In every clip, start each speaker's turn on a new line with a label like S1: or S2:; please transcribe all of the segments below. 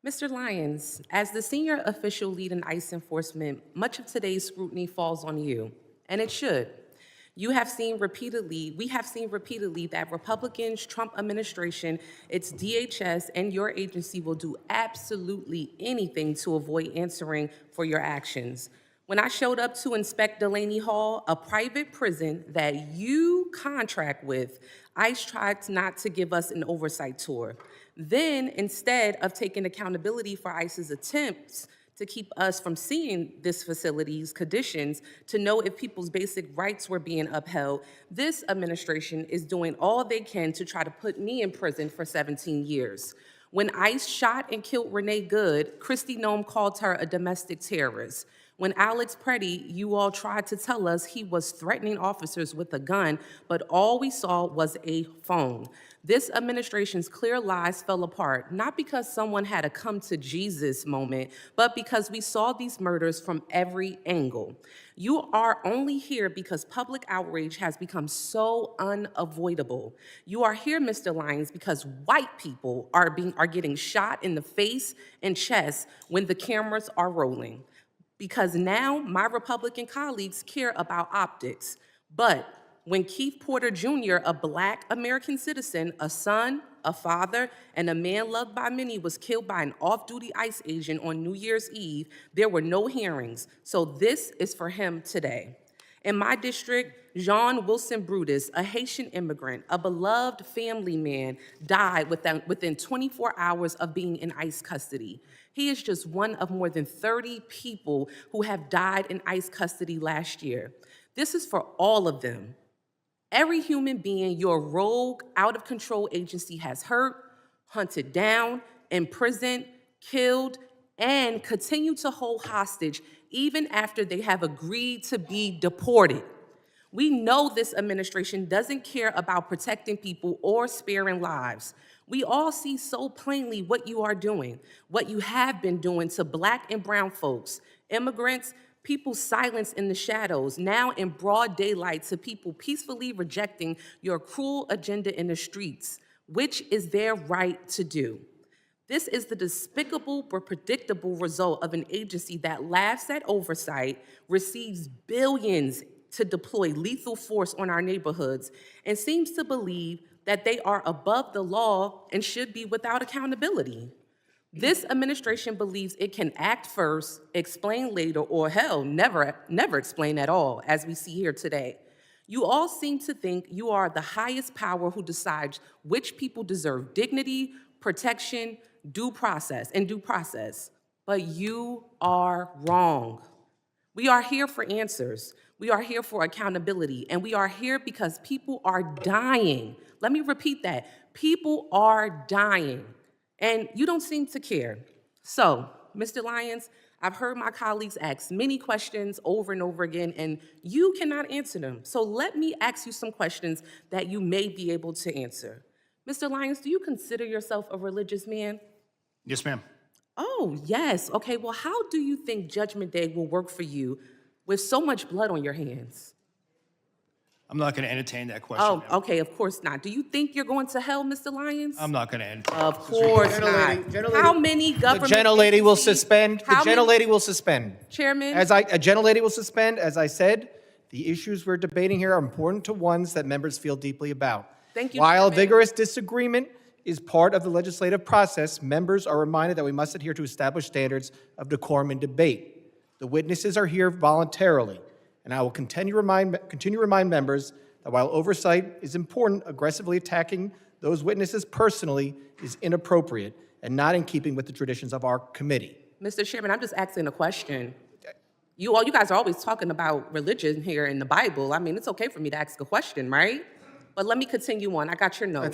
S1: Mr. Lyons, as the senior official lead in ICE enforcement, much of today's scrutiny falls on you, and it should. We have seen repeatedly that Republicans, Trump administration, its DHS, and your agency will do absolutely anything to avoid answering for your actions. When I showed up to inspect Delaney Hall, a private prison that you contract with, ICE tried not to give us an oversight tour. Then, instead of taking accountability for ICE's attempts to keep us from seeing this facility's conditions to know if people's basic rights were being upheld, this administration is doing all they can to try to put me in prison for 17 years. When ICE shot and killed Renee Good, Kristi Noem called her a domestic terrorist. When Alex Preddy, you all tried to tell us he was threatening officers with a gun, but all we saw was a phone. This administration's clear lies fell apart, not because someone had a come to Jesus moment, but because we saw these murders from every angle. You are only here because public outrage has become so unavoidable. You are here, Mr. Lyons, because white people are getting shot in the face and chest when the cameras are rolling. Because now my Republican colleagues care about optics. But when Keith Porter Jr., a Black American citizen, a son, a father, and a man loved by many was killed by an off-duty ICE agent on New Year's Eve, there were no hearings. So this is for him today. In my district, Jean Wilson Brutus, a Haitian immigrant, a beloved family man, died within 24 hours of being in ICE custody. He is just one of more than 30 people who have died in ICE custody last year. This is for all of them. Every human being your rogue, out-of-control agency has hurt, hunted down, imprisoned, killed, and continue to hold hostage even after they have agreed to be deported. We know this administration doesn't care about protecting people or sparing lives. We all see so plainly what you are doing, what you have been doing to Black and brown folks, immigrants, people silenced in the shadows, now in broad daylight to people peacefully rejecting your cruel agenda in the streets, which is their right to do. This is the despicable but predictable result of an agency that laughs at oversight, receives billions to deploy lethal force on our neighborhoods, and seems to believe that they are above the law and should be without accountability. This administration believes it can act first, explain later, or hell, never explain at all, as we see here today. You all seem to think you are the highest power who decides which people deserve dignity, protection, due process, but you are wrong. We are here for answers. We are here for accountability, and we are here because people are dying. Let me repeat that. People are dying, and you don't seem to care. So, Mr. Lyons, I've heard my colleagues ask many questions over and over again, and you cannot answer them. So let me ask you some questions that you may be able to answer. Mr. Lyons, do you consider yourself a religious man?
S2: Yes, ma'am.
S1: Oh, yes. Okay, well, how do you think Judgment Day will work for you with so much blood on your hands?
S2: I'm not going to entertain that question.
S1: Oh,
S2: ma'am.
S1: okay, of course not. Do you think you're going to hell, Mr. Lyons?
S2: I'm not going to entertain.
S1: Of course not. How many government
S3: The gentlelady will
S1: agencies-
S3: suspend. The
S1: how many-
S3: gentlelady will suspend.
S1: Chairman?
S3: A gentlelady will suspend. As I said, the issues we're debating here are important to ones that members feel deeply about.
S1: Thank you,
S3: While
S1: Chairman.
S3: vigorous disagreement is part of the legislative process, members are reminded that we must adhere to established standards of decorum in debate. The witnesses are here voluntarily, and I will continue to remind members that while oversight is important, aggressively attacking those witnesses personally is inappropriate and not in keeping with the traditions of our committee.
S1: Mr. Chairman, I'm just asking a question. You guys are always talking about religion here in the Bible. I mean, it's okay for me to ask a question, right? But let me continue on. I got your note.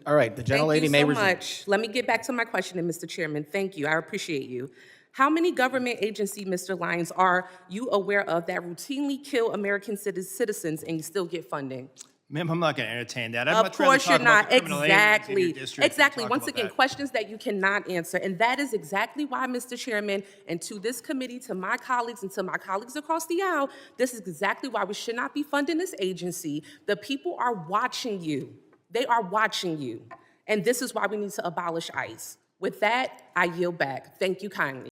S3: All right, the gentlelady may resume.
S1: Thank you so much. Let me get back to my question, Mr. Chairman. Thank you. I appreciate you. How many government agencies, Mr. Lyons, are you aware of that routinely kill American citizens and you still get funding?
S2: Ma'am, I'm not going to entertain that.
S1: Of course you're not. Exactly.
S2: Exactly.
S1: Once again, questions that you cannot answer. And that is exactly why, Mr. Chairman, and to this committee, to my colleagues, and to my colleagues across the aisle, this is exactly why we should not be funding this agency. The people are watching you. They are watching you. And this is why we need to abolish ICE. With that, I yield back. Thank you kindly.